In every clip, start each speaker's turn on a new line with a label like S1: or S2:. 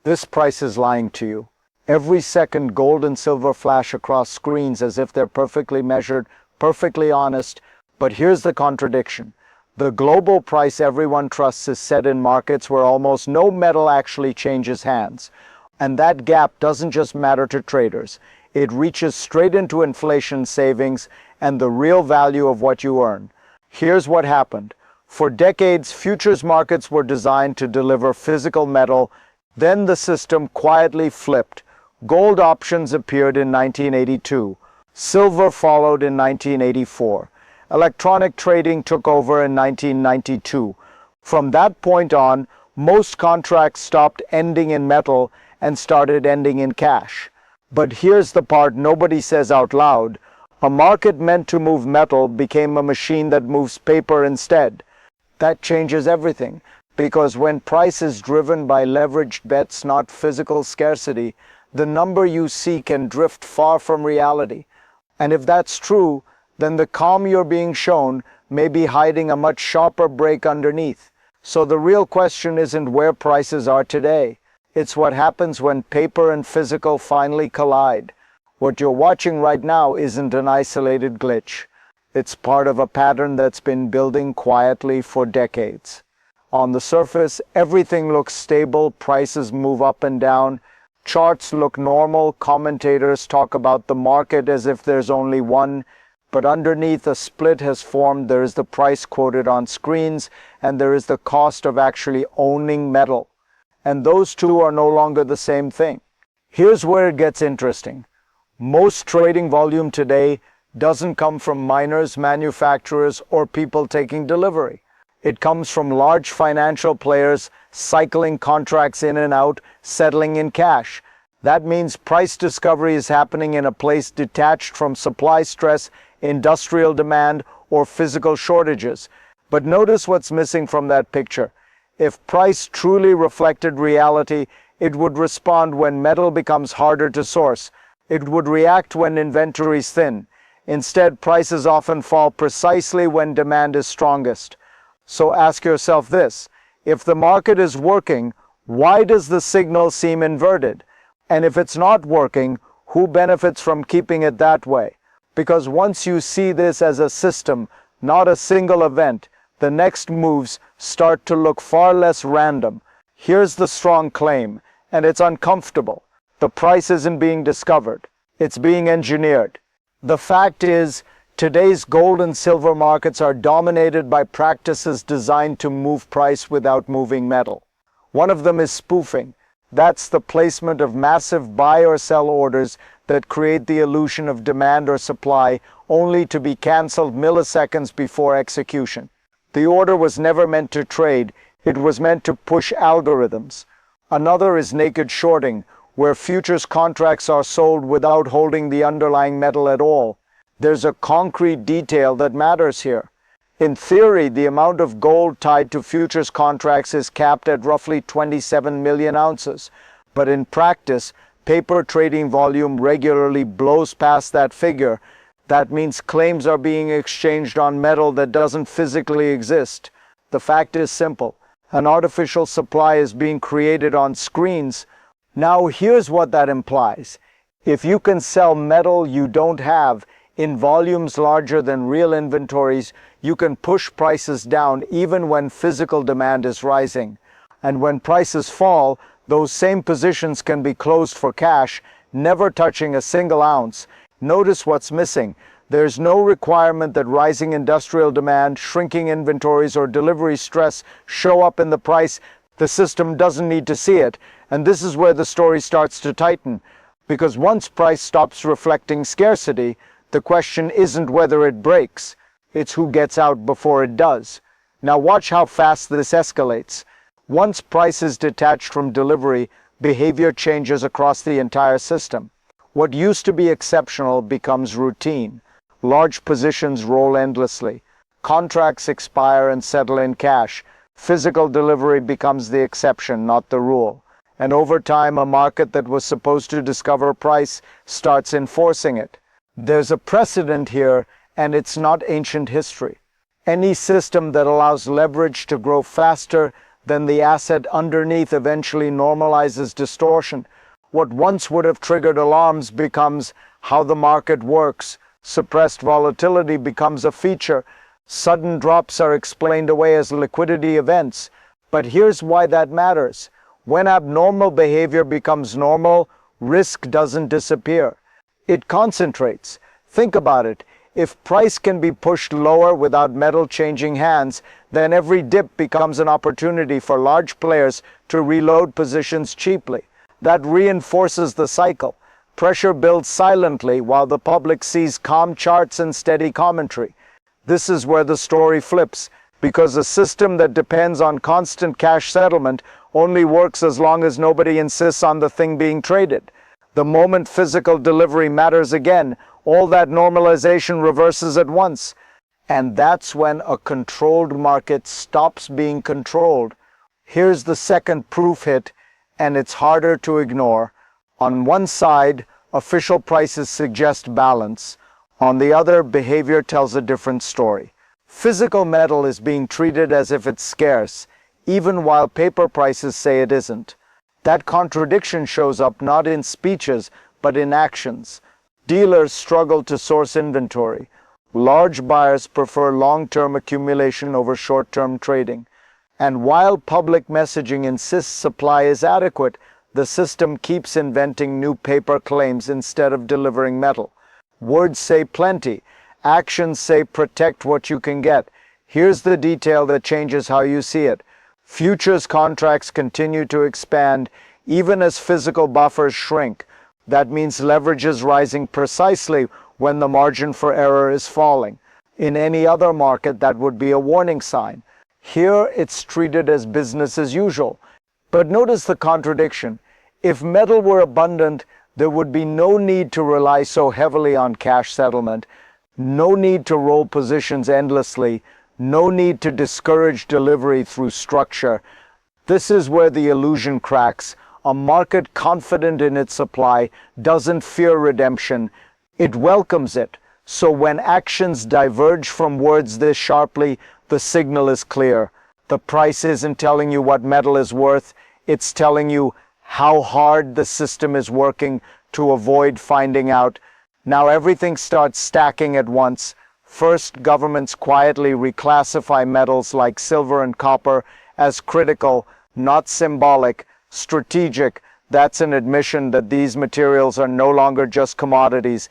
S1: This price is lying to you. Every second gold and silver flash across screens as if they're perfectly measured, perfectly honest. But here's the contradiction. The global price everyone trusts is set in markets where almost no metal actually changes hands. And that gap doesn't just matter to traders. It reaches straight into inflation savings and the real value of what you earn. Here's what happened. For decades, futures markets were designed to deliver physical metal. Then the system quietly flipped. Gold options appeared in 1982. Silver followed in 1984. Electronic trading took over in 1992. From that point on, most contracts stopped ending in metal and started ending in cash. But here's the part nobody says out loud. A market meant to move metal became a machine that moves paper instead. That changes everything, because when price is driven by leveraged bets, not physical scarcity, the number you see can drift far from reality. And if that's true, then the calm you're being shown may be hiding a much sharper break underneath. So the real question isn't where prices are today. It's what happens when paper and physical finally collide. What you're watching right now isn't an isolated glitch. It's part of a pattern that's been building quietly for decades. On the surface, everything looks stable, prices move up and down, charts look normal, commentators talk about the market as if there's only one, but underneath a split has formed. There is the price quoted on screens, and there is the cost of actually owning metal. And those two are no longer the same thing. Here's where it gets interesting. Most trading volume today doesn't come from miners, manufacturers, or people taking delivery. It comes from large financial players cycling contracts in and out, settling in cash. That means price discovery is happening in a place detached from supply stress, industrial demand, or physical shortages. But notice what's missing from that picture. If price truly reflected reality, it would respond when metal becomes harder to source. It would react when inventories thin. Instead, prices often fall precisely when demand is strongest. So ask yourself this: if the market is working, why does the signal seem inverted? And if it's not working, who benefits from keeping it that way? Because once you see this as a system, not a single event, the next moves start to look far less random. Here's the strong claim, and it's uncomfortable. The price isn't being discovered. It's being engineered. The fact is, today's gold and silver markets are dominated by practices designed to move price without moving metal. One of them is spoofing. That's the placement of massive buy or sell orders that create the illusion of demand or supply, only to be cancelled milliseconds before execution. The order was never meant to trade, it was meant to push algorithms. Another is naked shorting, where futures contracts are sold without holding the underlying metal at all. There's a concrete detail that matters here. In theory, the amount of gold tied to futures contracts is capped at roughly 27 million ounces. But in practice, paper trading volume regularly blows past that figure. That means claims are being exchanged on metal that doesn't physically exist. The fact is simple. An artificial supply is being created on screens. Now here's what that implies. If you can sell metal you don't have in volumes larger than real inventories, you can push prices down even when physical demand is rising. And when prices fall, those same positions can be closed for cash, never touching a single ounce. Notice what's missing. There's no requirement that rising industrial demand, shrinking inventories, or delivery stress show up in the price. The system doesn't need to see it. And this is where the story starts to tighten. Because once price stops reflecting scarcity, the question isn't whether it breaks. It's who gets out before it does. Now watch how fast this escalates. Once price is detached from delivery, behavior changes across the entire system. What used to be exceptional becomes routine. Large positions roll endlessly. Contracts expire and settle in cash. Physical delivery becomes the exception, not the rule. And over time, a market that was supposed to discover price starts enforcing it. There's a precedent here, and it's not ancient history. Any system that allows leverage to grow faster then the asset underneath eventually normalizes distortion. What once would have triggered alarms becomes how the market works. Suppressed volatility becomes a feature. Sudden drops are explained away as liquidity events. But here's why that matters. When abnormal behavior becomes normal, risk doesn't disappear. It concentrates. Think about it. If price can be pushed lower without metal changing hands, then every dip becomes an opportunity for large players to reload positions cheaply. That reinforces the cycle. Pressure builds silently while the public sees calm charts and steady commentary. This is where the story flips, because a system that depends on constant cash settlement only works as long as nobody insists on the thing being traded. The moment physical delivery matters again, all that normalization reverses at once. And that's when a controlled market stops being controlled. Here's the second proof hit, and it's harder to ignore. On one side, official prices suggest balance. On the other, behavior tells a different story. Physical metal is being treated as if it's scarce, even while paper prices say it isn't. That contradiction shows up not in speeches, but in actions. Dealers struggle to source inventory. Large buyers prefer long-term accumulation over short-term trading. And while public messaging insists supply is adequate, the system keeps inventing new paper claims instead of delivering metal. Words say plenty. Actions say protect what you can get. Here's the detail that changes how you see it. Futures contracts continue to expand even as physical buffers shrink. That means leverage is rising precisely when the margin for error is falling. In any other market, that would be a warning sign. Here, it's treated as business as usual. But notice the contradiction. If metal were abundant, there would be no need to rely so heavily on cash settlement, no need to roll positions endlessly, no need to discourage delivery through structure. This is where the illusion cracks. A market confident in its supply doesn't fear redemption, it welcomes it. So when actions diverge from words this sharply, the signal is clear. The price isn't telling you what metal is worth, it's telling you how hard the system is working to avoid finding out. Now everything starts stacking at once. First, governments quietly reclassify metals like silver and copper as critical, not symbolic, strategic. That's an admission that these materials are no longer just commodities,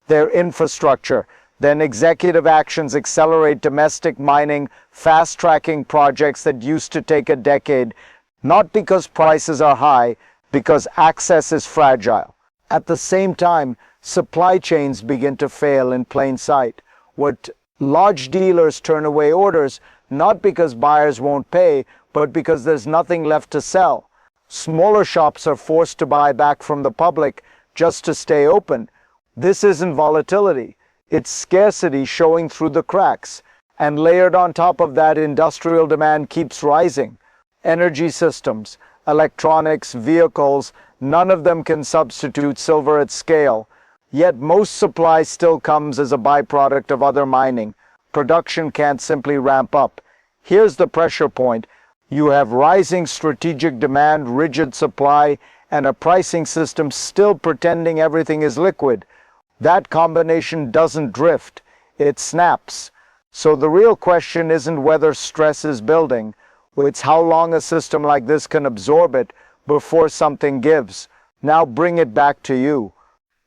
S1: they're infrastructure. Then executive actions accelerate domestic mining, fast-tracking projects that used to take a decade, not because prices are high, because access is fragile. At the same time, supply chains begin to fail in plain sight. What large dealers turn away orders, not because buyers won't pay, but because there's nothing left to sell. Smaller shops are forced to buy back from the public just to stay open. This isn't volatility. It's scarcity showing through the cracks. And layered on top of that, industrial demand keeps rising. Energy systems, electronics, vehicles, none of them can substitute silver at scale. Yet most supply still comes as a byproduct of other mining. Production can't simply ramp up. Here's the pressure point. You have rising strategic demand, rigid supply, and a pricing system still pretending everything is liquid. That combination doesn't drift, it snaps. So the real question isn't whether stress is building, it's how long a system like this can absorb it before something gives. Now bring it back to you.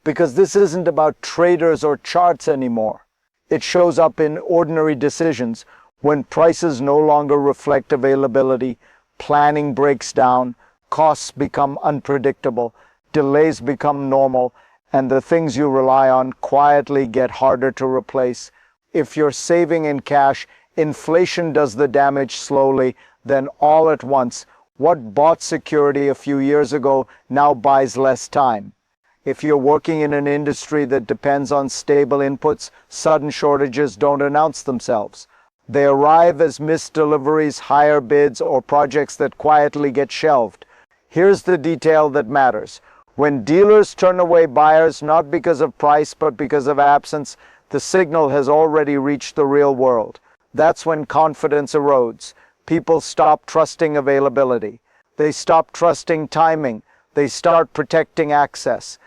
S1: Because this isn't about traders or charts anymore. It shows up in ordinary decisions. When prices no longer reflect availability, planning breaks down, costs become unpredictable, delays become normal, and the things you rely on quietly get harder to replace. If you're saving in cash, inflation does the damage slowly, then all at once. What bought security a few years ago now buys less time. If you're working in an industry that depends on stable inputs, sudden shortages don't announce themselves. They arrive as missed deliveries, higher bids, or projects that quietly get shelved. Here's the detail that matters. When dealers turn away buyers not because of price but because of absence, the signal has already reached the real world. That's when confidence erodes. people stop trusting availability. They stop trusting timing. They start protecting access.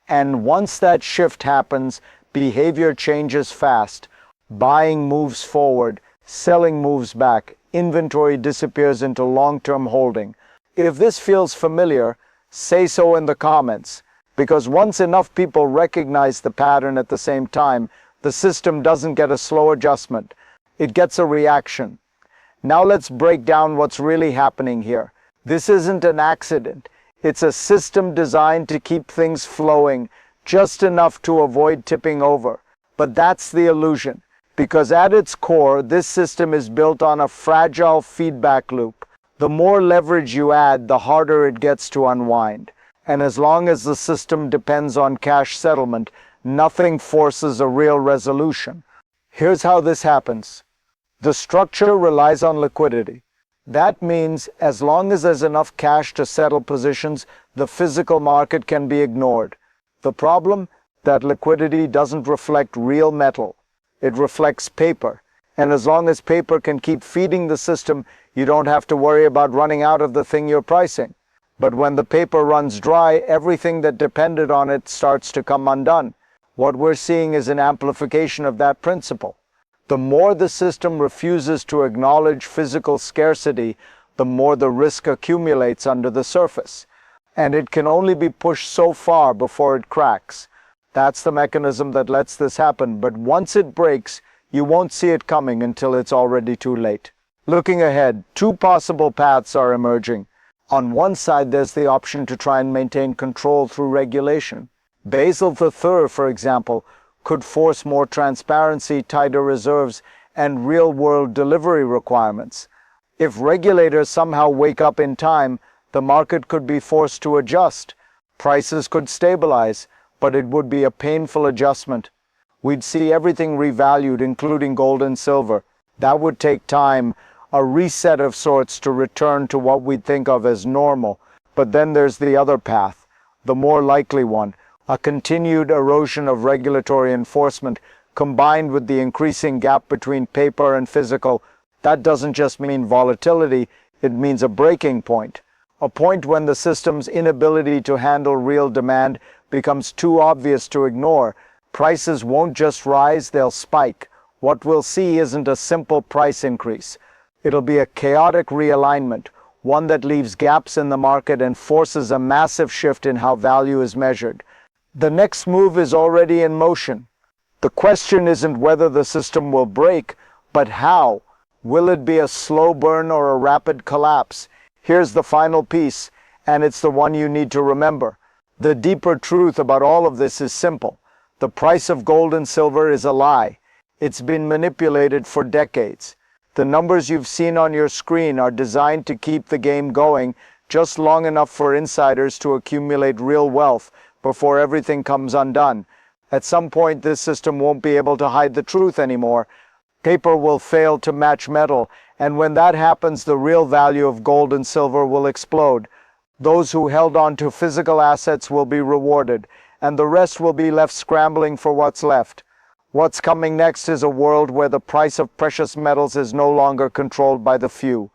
S1: And once that shift happens, behavior changes fast. Buying moves forward, selling moves back, inventory disappears into long-term holding. If this feels familiar, say so in the comments, because once enough people recognize the pattern at the same time, the system doesn't get a slow adjustment. It gets a reaction. Now let's break down what's really happening here. This isn't an accident. It's a system designed to keep things flowing, just enough to avoid tipping over. But that's the illusion, because at its core, this system is built on a fragile feedback loop. The more leverage you add, the harder it gets to unwind. And as long as the system depends on cash settlement, nothing forces a real resolution. Here's how this happens. The structure relies on liquidity. That means as long as there's enough cash to settle positions, the physical market can be ignored. The problem? That liquidity doesn't reflect real metal. It reflects paper. And as long as paper can keep feeding the system, you don't have to worry about running out of the thing you're pricing. But when the paper runs dry, everything that depended on it starts to come undone. What we're seeing is an amplification of that principle. The more the system refuses to acknowledge physical scarcity, the more the risk accumulates under the surface. And it can only be pushed so far before it cracks. That's the mechanism that lets this happen, but once it breaks, you won't see it coming until it's already too late. Looking ahead, two possible paths are emerging. On one side, there's the option to try and maintain control through regulation. Basel III, for example, could force more transparency, tighter reserves, and real-world delivery requirements. If regulators somehow wake up in time, the market could be forced to adjust. Prices could stabilize, but it would be a painful adjustment. We'd see everything revalued, including gold and silver. That would take time, a reset of sorts to return to what we'd think of as normal. But then there's the other path, the more likely one. A continued erosion of regulatory enforcement combined with the increasing gap between paper and physical. That doesn't just mean volatility, it means a breaking point. A point when the system's inability to handle real demand becomes too obvious to ignore. Prices won't just rise, they'll spike. What we'll see isn't a simple price increase. It'll be a chaotic realignment, one that leaves gaps in the market and forces a massive shift in how value is measured. The next move is already in motion. The question isn't whether the system will break, but how. Will it be a slow burn or a rapid collapse? Here's the final piece, and it's the one you need to remember. The deeper truth about all of this is simple. The price of gold and silver is a lie. It's been manipulated for decades. The numbers you've seen on your screen are designed to keep the game going just long enough for insiders to accumulate real wealth before everything comes undone. At some point, this system won't be able to hide the truth anymore. Paper will fail to match metal, and when that happens, the real value of gold and silver will explode. Those who held on to physical assets will be rewarded, and the rest will be left scrambling for what's left. What's coming next is a world where the price of precious metals is no longer controlled by the few.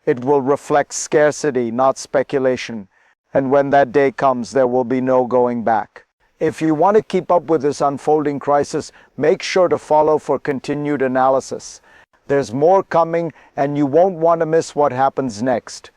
S1: It will reflect scarcity, not speculation. And when that day comes, there will be no going back. If you want to keep up with this unfolding crisis, make sure to follow for continued analysis. There's more coming, and you won't want to miss what happens next.